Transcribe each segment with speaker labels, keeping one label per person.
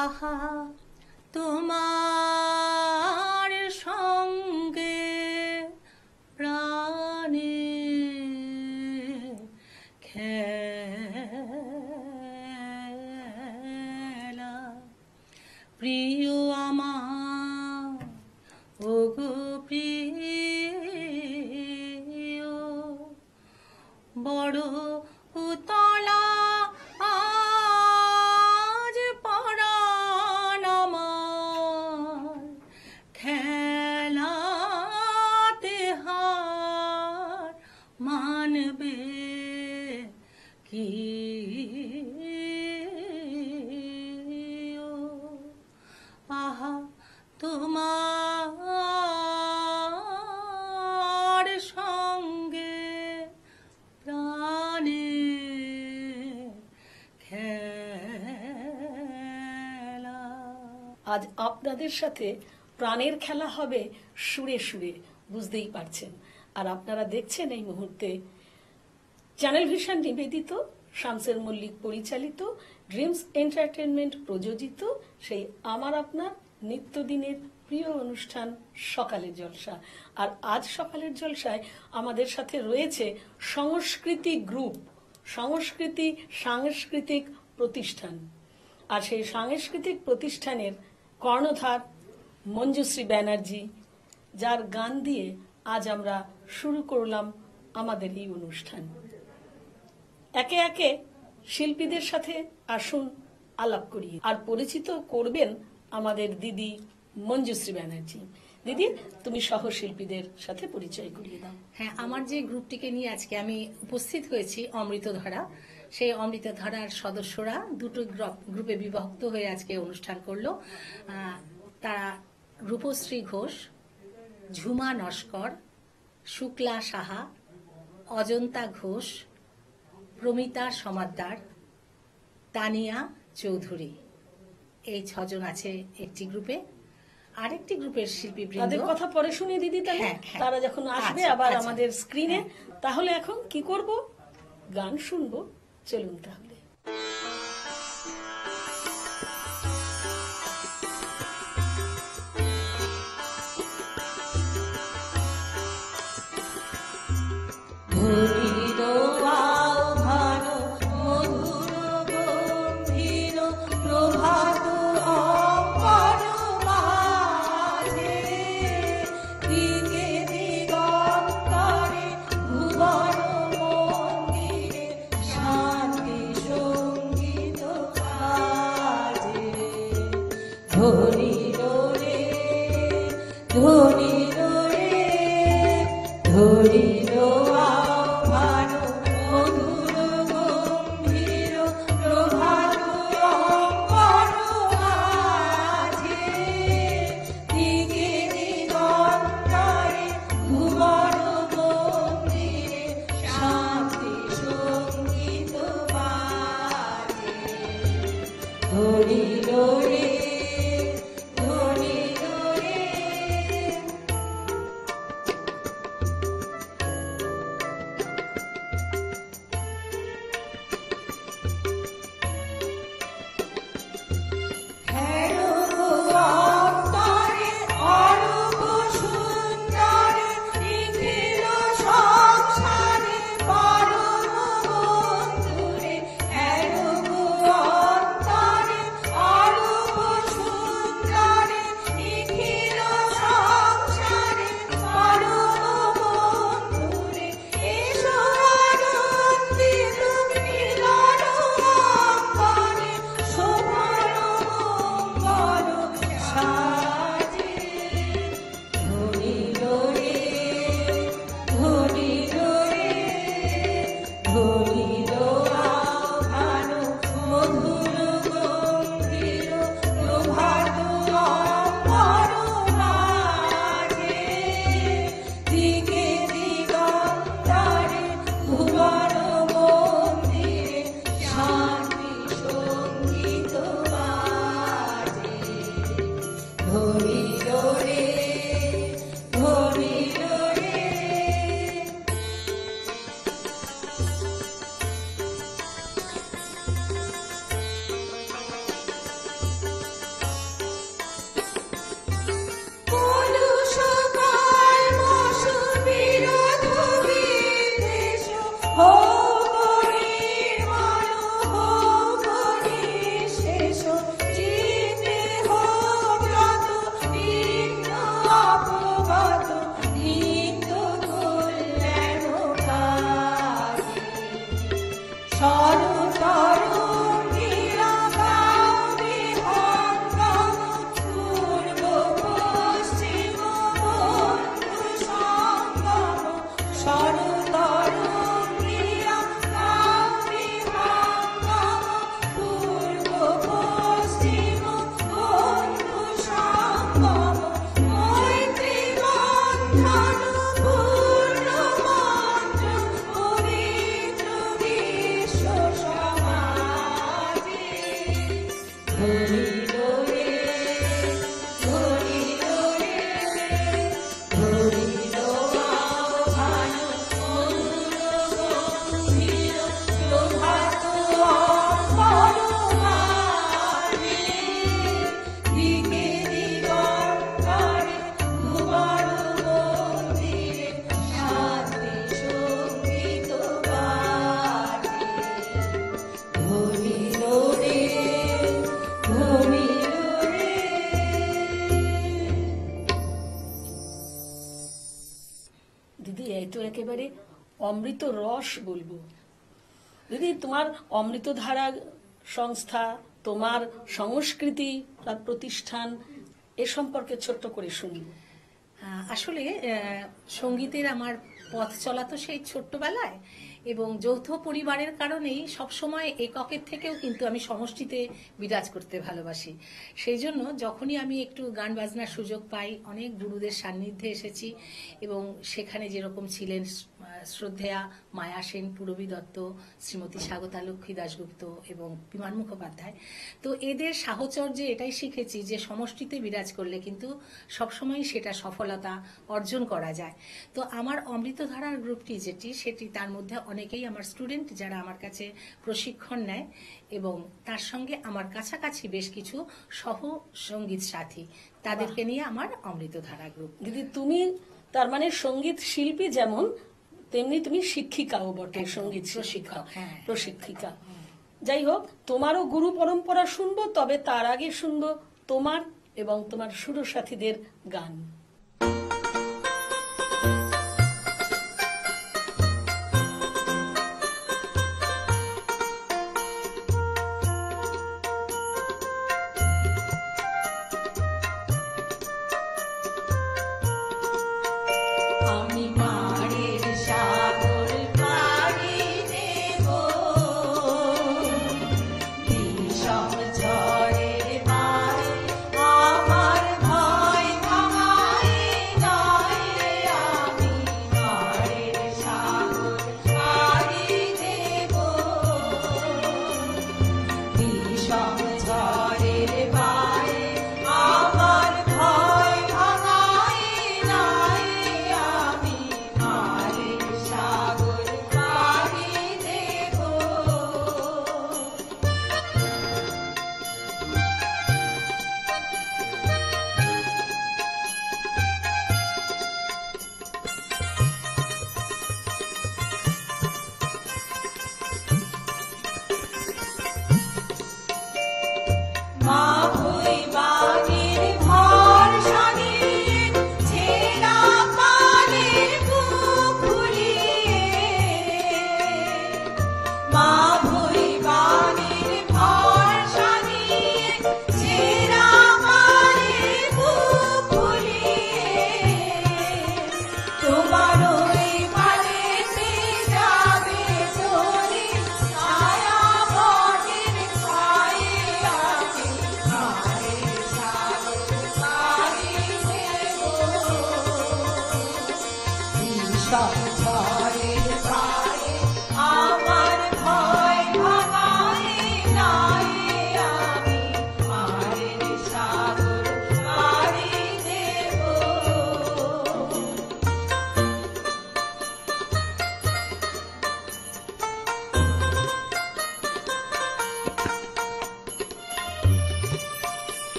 Speaker 1: আহা তোমার সঙ্গে প্রাণে খেলা, প্রিয় আমার ওগো প্রিয়, বড় উতলা আজ পরাণ আমার, খেলাতে হার মানবে কি? আহা তোমার সঙ্গে প্রাণে খেলা।
Speaker 2: আজ আপনাদের সাথে প্রাণের খেলা হবে সুরে সুরে, বুঝতেই পারছেন। আর আপনারা দেখছেন এই মুহূর্তে চ্যানেল ভিশন নিবেদিত, শামসের মল্লিক পরিচালিত, ড্রিমস এন্টারটেনমেন্ট প্রযোজিত সেই আমার আপনার নিত্যদিনের প্রিয় অনুষ্ঠান সকালের জলসা। আর আজ সকালের জলসায় আমাদের সাথে রয়েছে সংস্কৃতি গ্রুপ, সাংস্কৃতিক প্রতিষ্ঠান। আর সেই সাংস্কৃতিক প্রতিষ্ঠানের কর্ণধার মঞ্জুশ্রী ব্যানার্জি, যার গান দিয়ে আজ আমরা শুরু করলাম আমাদের এই অনুষ্ঠান। একে একে শিল্পীদের সাথে আসুন আলাপ করি, আর পরিচিত করবেন আমাদের দিদি মঞ্জুশ্রী ব্যানার্জি। দিদি, তুমি সহ শিল্পীদের সাথে পরিচয় করিয়ে দাও।
Speaker 1: হ্যাঁ, আমার যে গ্রুপটিকে নিয়ে আজকে আমি উপস্থিত হয়েছি, অমৃতধারা, সেই অমৃতধারার সদস্যরা দুটো গ্রুপে বিভক্ত হয়ে আজকে অনুষ্ঠান করলো। তারা রূপশ্রী ঘোষ, ঝুমা নস্কর, শুক্লা সাহা, অজন্তা ঘোষ, প্রমিতা সমাদ্দার, তানিয়া চৌধুরী, এই 6 জন আছে একটি গ্রুপে। আরেকটি গ্রুপের শিল্পীবৃন্দ,
Speaker 2: তাদের কথা পরে শুনি দিদি। তাহলে তারা যখন আসবে আবার আমাদের স্ক্রিনে, তাহলে এখন কি করব? গান শুনবো। চলুন তাহলে। একেবারে অমৃত রস বলবো। দিদি, তোমার অমৃতধারা সংস্থা, তোমার সংস্কৃতি প্রতিষ্ঠান, এ সম্পর্কে ছোট্ট করে শুনি।
Speaker 1: আসলে সঙ্গীতের আমার পথ চলা তো সেই ছোট্টবেলায়, এবং যৌথ পরিবারের কারণেই সবসময় এককের থেকেও কিন্তু আমি সমষ্টিতে বিরাজ করতে ভালোবাসি। সেই জন্য যখনই আমি একটু গান বাজনার সুযোগ পাই, অনেক গুরুদের সান্নিধ্যে এসেছি, এবং সেখানে যেরকম ছিলেন শ্রদ্ধেয়া মায়া সেন, পূরবী দত্ত, শ্রীমতী স্বাগতা লক্ষ্মী দাশগুপ্ত এবং বিমান মুখোপাধ্যায়, তো এদের সাহচর্যে এটাই শিখেছি যে সমষ্টিতে বিরাজ করলে কিন্তু সবসময় সেটা সফলতা অর্জন করা যায়। তো আমার অমৃতধারার গ্রুপটি সেটি তার মধ্যে অনেকেই আমার স্টুডেন্ট, যারা আমার কাছে প্রশিক্ষণ নেয়, এবং তার সঙ্গে আমার কাছাকাছি বেশ কিছু সহ সঙ্গীত সাথী, তাদেরকে নিয়ে আমার অমৃতধারা গ্রুপ।
Speaker 2: দিদি, তুমি তার মানে সঙ্গীত শিল্পী যেমন, তেমনি তুমি শিক্ষিকাও বটে, সঙ্গীত প্রশিক্ষিকা। যাই হোক, তোমারও গুরু পরম্পরা শুনবো, তবে তার আগে শুনবো তোমার এবং তোমার সুরসাথীদের গান।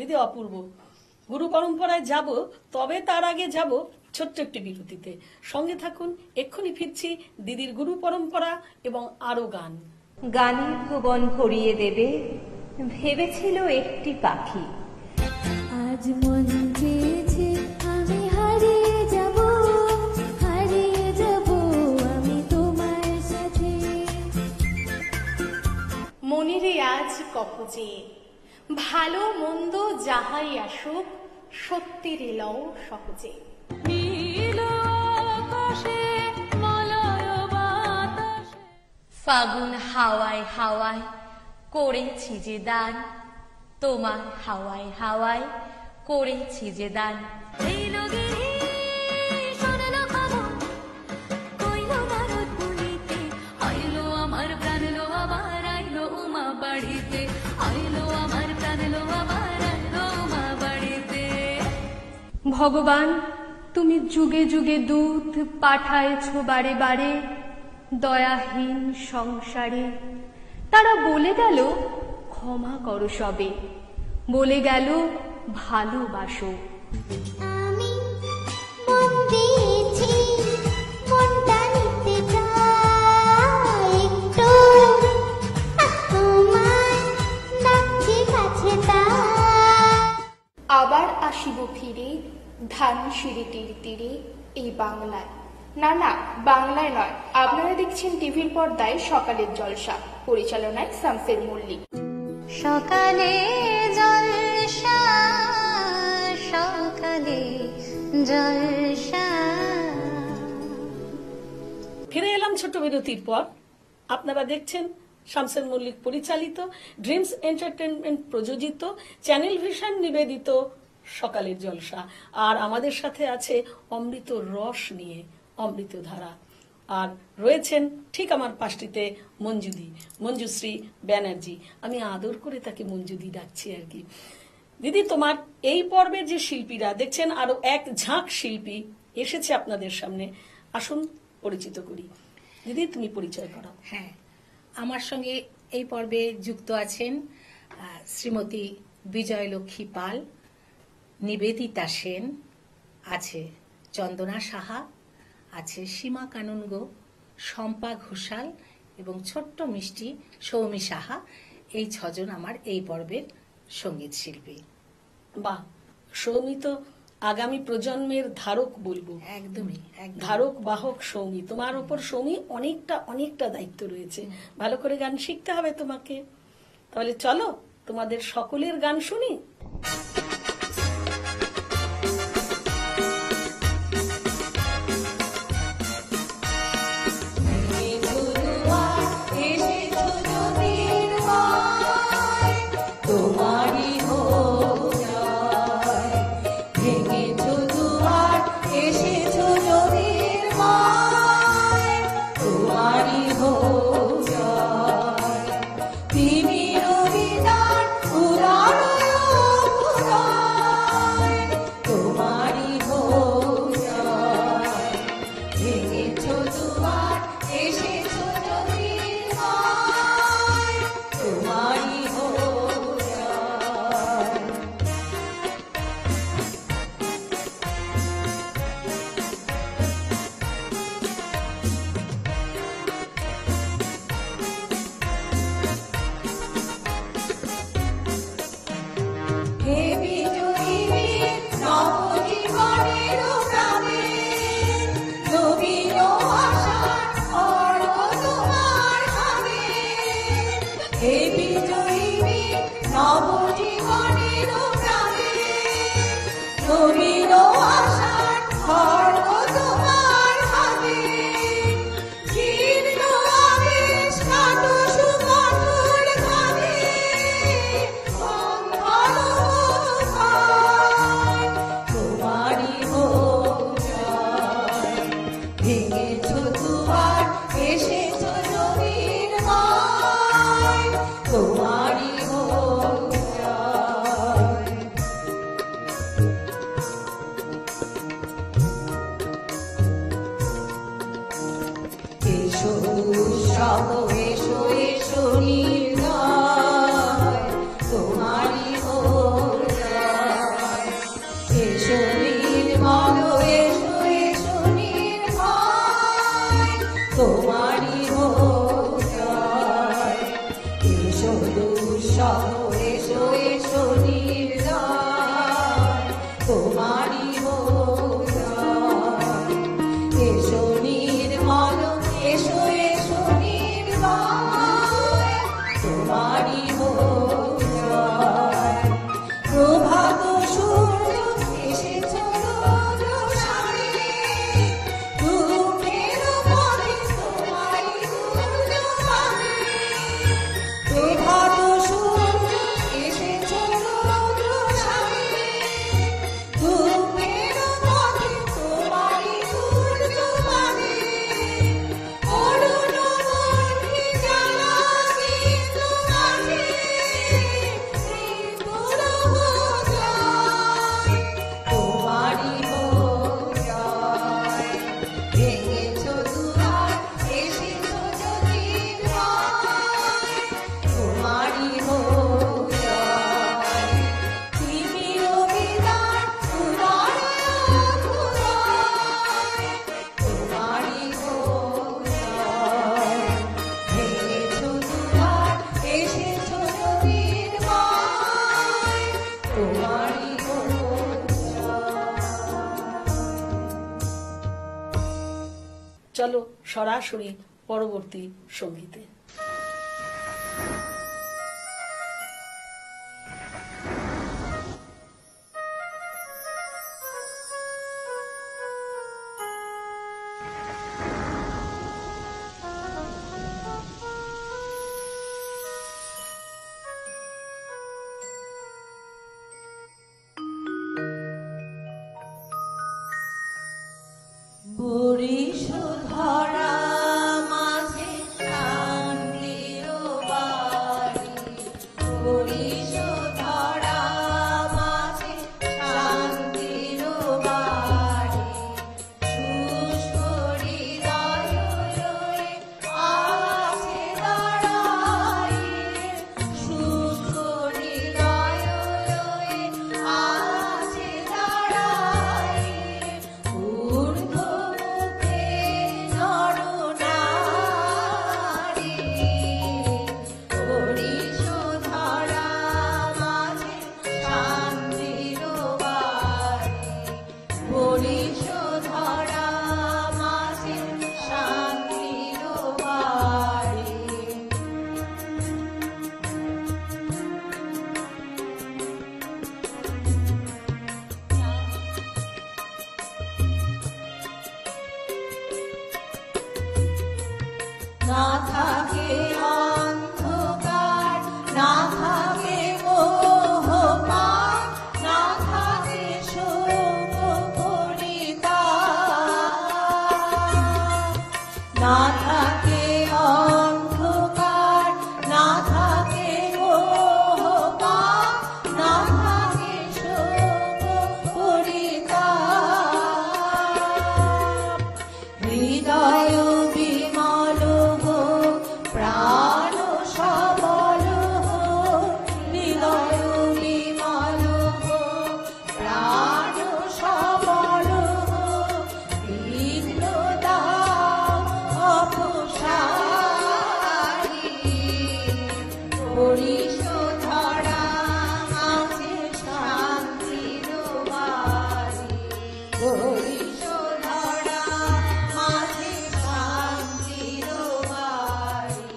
Speaker 2: দিদি অপূর্ব। গুরু পরম্পরায় যাব, তবে তার আগে যাব ছোট্ট একটি বিরতিতে। সঙ্গে থাকুন, এক্ষুনি ফিরছি দিদির গুরু পরম্পরা এবং আরো গান।
Speaker 3: গানের ভুবন ভরিয়ে দেবে ভেবেছিল একটি পাখি।
Speaker 4: আজ মন চেয়েছে আমি হারিয়ে যাব আমি তোমার সাথে।
Speaker 5: মনিরে আজ কপজে ভালো মন্দ যাহাই আসুক, সত্যের এলও সহজে।
Speaker 6: ফাগুন হাওয়ায় হাওয়ায় করেছি যে দান, তোমার হাওয়ায় হাওয়ায় করেছি যে দান। আমার প্রাণ লো আবার আইলো উমা বাড়িতে, আইলো আমার প্রাণ লো আবার আইলো উমা বাড়িতে।
Speaker 3: ভগবান, তুমি যুগে যুগে দূত পাঠায়েছ বারে বারে দয়াহীন সংসারে। তারা বলে গেল ক্ষমা করো সবে, বলে গেল ভালোবাসো।
Speaker 4: আমি মন দিয়েছি, মনটা নিতে চাই একটু, তোমার ডাকছে কাছে তাই।
Speaker 5: আবার আসিব ফিরে ধান সিঁড়িটির তীরে এই বাংলায়। না না, বাংলায় নয়। আপনারা দেখছেন টিভির পর্দায় সকালের জলসা, পরিচালনায় শামসের মল্লিক।
Speaker 4: সকালে জলসা, সকালে জলসা।
Speaker 2: ফিরে এলাম ছোট বিরতির পর। আপনারা দেখছেন শামসের মল্লিক পরিচালিত, ড্রিমস এন্টারটেনমেন্ট প্রযোজিত, চ্যানেল ভিশন নিবেদিত সকালের জলসা। আর আমাদের সাথে আছে অমৃত রস নিয়ে অমৃতধারা। আর রয়েছেন ঠিক আমার পাশটিতে মঞ্জুশ্রী ব্যানার্জি। আমি আদর করে তাকে মঞ্জুদি ডাকছি আর কি। দিদি, তোমার এই পর্বের যে শিল্পীরা দেখছেন, আরো এক ঝাঁক শিল্পী এসেছে আপনাদের সামনে। আসুন পরিচিত করি। দিদি, তুমি পরিচয় করো।
Speaker 1: হ্যাঁ, আমার সঙ্গে এই পর্বে যুক্ত আছেন শ্রীমতী বিজয়লক্ষ্মী পাল, নিবেদিতা সেন, আছে চন্দনা সাহা, আছে সীমা কানুনগো, শম্পা ঘোষাল এবং ছোট্ট মিষ্টি সৌমি সাহা। এই ছজন আমার এই পর্বের সঙ্গীত শিল্পী।
Speaker 2: বাহ, সৌমি তো আগামী প্রজন্মের ধারক বলবো।
Speaker 1: একদমই
Speaker 2: ধারক বাহক সৌমি। তোমার উপর সৌমি অনেকটা দায়িত্ব রয়েছে। ভালো করে গান শিখতে হবে তোমাকে। তাহলে চলো তোমাদের সকলের গান শুনি।
Speaker 7: এসো নির্দয়, তোমারই হোক জয়। এসো নির্মল, এসো এসো নির্ভয়, তোমারই হোক জয়। প্রভাত সূর্য এসেছো রৌদ্র সারে, ধূপের পথে তোমারই সূর্য পাবে। প্রভাত সূর্য এসেছো রৌদ্র সারে, ধূপের পথে তোমারই সূর্য পাবে। অরুণ মনকে জ্বালাবে তোমাকে, ত্রিপুর হোক জয়, তোমারই হোক জয়। ভেঙেছো দুয়ার, এসেছো জ্যোতির্ময়, তোমারই হোক জয়। তিমির বিদার উদয় অধুরয়, তোমারই হোক জয়। ভেঙেছো দুয়ার, এসেছো জ্যোতির্ময়, তোমারই হোক জয়।
Speaker 2: চলো সরাসরি পরবর্তী সঙ্গীতে।
Speaker 7: বরিশধরা মাঝে শান্তির বাড়ি, বরিশধরা মাঝে শান্তির বাড়ি। শুষ্ক হৃদয় লয়ে আছে দাঁড়াই, শুষ্ক হৃদয় লয়ে আছে দাঁড়াই। ঊর্ধ্বমুখে নরনারী, বরিশধরা মাঝে শান্তির বাড়ি, বরিশধরা মাঝে শান্তির বাড়ি। না থাকে অন্ধকার, না থাকে মোহপার, না থাকে শোক পরিতাপ। না থাকে অন্ধকার, না থাকে মোহপাপ, না থাকে শোক পরিতাপ। হৃদয় বিমল হোক, প্রাণ সবল হোক, হৃদয় বিমল হোক, প্রাণ সবল হোক। বিঘ্ন দাও অপসারি, বরিশধরা মাঝে শান্তির বাড়ি, বরিশধরা মাঝে শান্তির বাড়ি।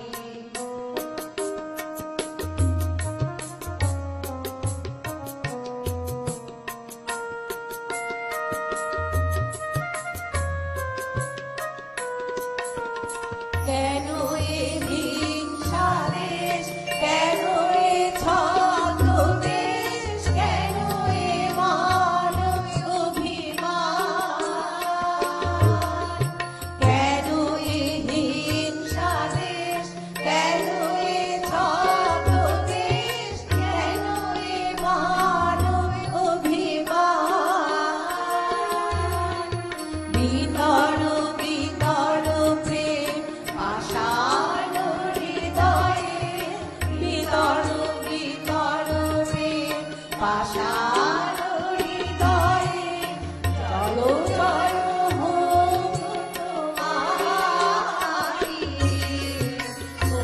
Speaker 7: কেন এ হিংসা দেশ, কেন এ ছদ্মবেশ, কেন এ মানব অভিমান। কেন এ হিংসা দেশ, কেন এ ছদ্মবেশ, কেন এ মানব অভিমান। বিতর বিতর প্রেম পাষাণ হৃদয়ে, বিতর বিতর প্রেম পাষাণ হৃদয়ে। চলো চলো হোক তোমারি,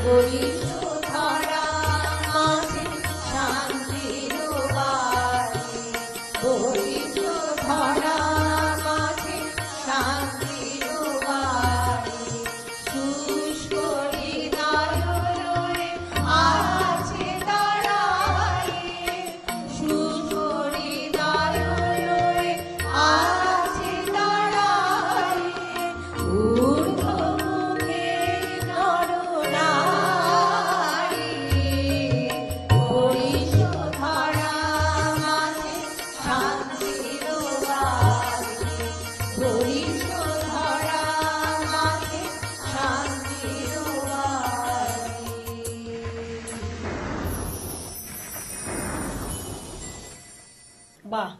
Speaker 7: বরিশধরা মাঝে শান্তির
Speaker 2: বাহ,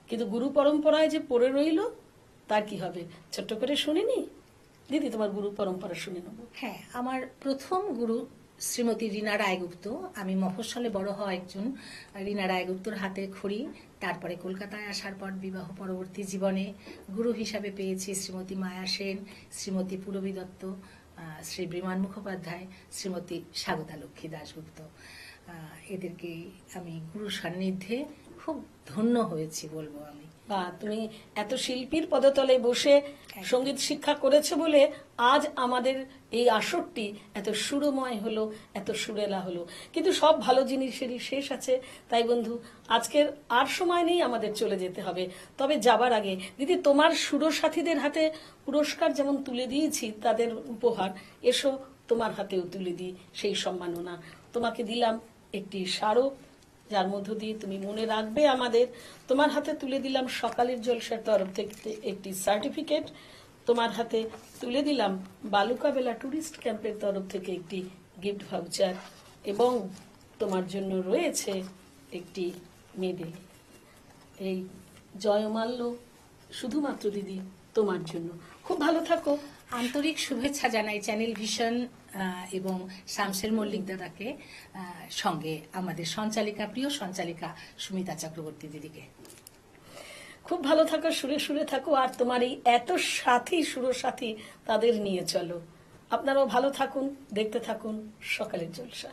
Speaker 2: কিন্তু গুরু পরম্পরায় যে পড়ে রইল তার কি হবে? ছোট্ট করে শুনিনি দিদি, তোমার গুরু পরম্পরা শুনে নেবো।
Speaker 1: হ্যাঁ, আমার প্রথম গুরু শ্রীমতী রীনা রায়গুপ্ত। আমি মফস্বলে বড় হওয়া একজন রীনা রায়গুপ্তর হাতে খড়ি। তারপরে কলকাতায় আসার পর বিবাহ পরবর্তী জীবনে গুরু হিসাবে পেয়েছি শ্রীমতী মায়া সেন, শ্রীমতী পুরবী দত্ত, শ্রী বিমান মুখোপাধ্যায়, শ্রীমতী স্বাগতা লক্ষ্মী দাশগুপ্ত। এদেরকে আমি গুরু সান্নিধ্যে খুব ধন্য হয়েছি বলবো আমি।
Speaker 2: বা তুমি এত শিল্পীর পদতলে বসে সঙ্গীত শিক্ষা করেছে বলে আজ আমাদের এই আসরটি এত সুরময় হলো, এত সুরেলা হলো। কিন্তু সব ভালো জিনিসেরই শেষ আছে। তাই বন্ধু, আজকের আর সময় নেই, আমাদের চলে যেতে হবে। তবে যাবার আগে দিদি, তোমার সুরসাথীদের হাতে পুরস্কার যেমন তুলে দিয়েছি তাদের উপহার, এসো তোমার হাতেও তুলে দিই সেই সম্মাননা। তোমাকে দিলাম একটি স্মারক, যার মধ্য দিয়ে তুমি মনে রাখবে আমাদের। তোমার হাতে তুলে দিলাম সকালের জলসার তরফ থেকে একটি সার্টিফিকেট, তোমার হাতে তুলে দিলাম বালুকা বেলা টুরিস্ট ক্যাম্পের তরফ থেকে একটি গিফট ভাউচার, এবং তোমার জন্য রয়েছে একটি মেডেল। এই জয়মাল্য শুধুমাত্র দিদি তোমার জন্য। খুব ভালো থাকো।
Speaker 1: আন্তরিক শুভেচ্ছা জানাই চ্যানেল ভিশন এবং শামসের মল্লিক দাদাকে, সঙ্গে আমাদের সঞ্চালিকা, প্রিয় সঞ্চালিকা সুমিতা চক্রবর্তী দিদিকে।
Speaker 2: খুব ভালো থাকো, সুরে সুরে থাকো, আর তোমার এই এত সাথী, সুরসাথী, তাদের নিয়ে চলো। আপনারাও ভালো থাকুন, দেখতে থাকুন সকালের জলসা।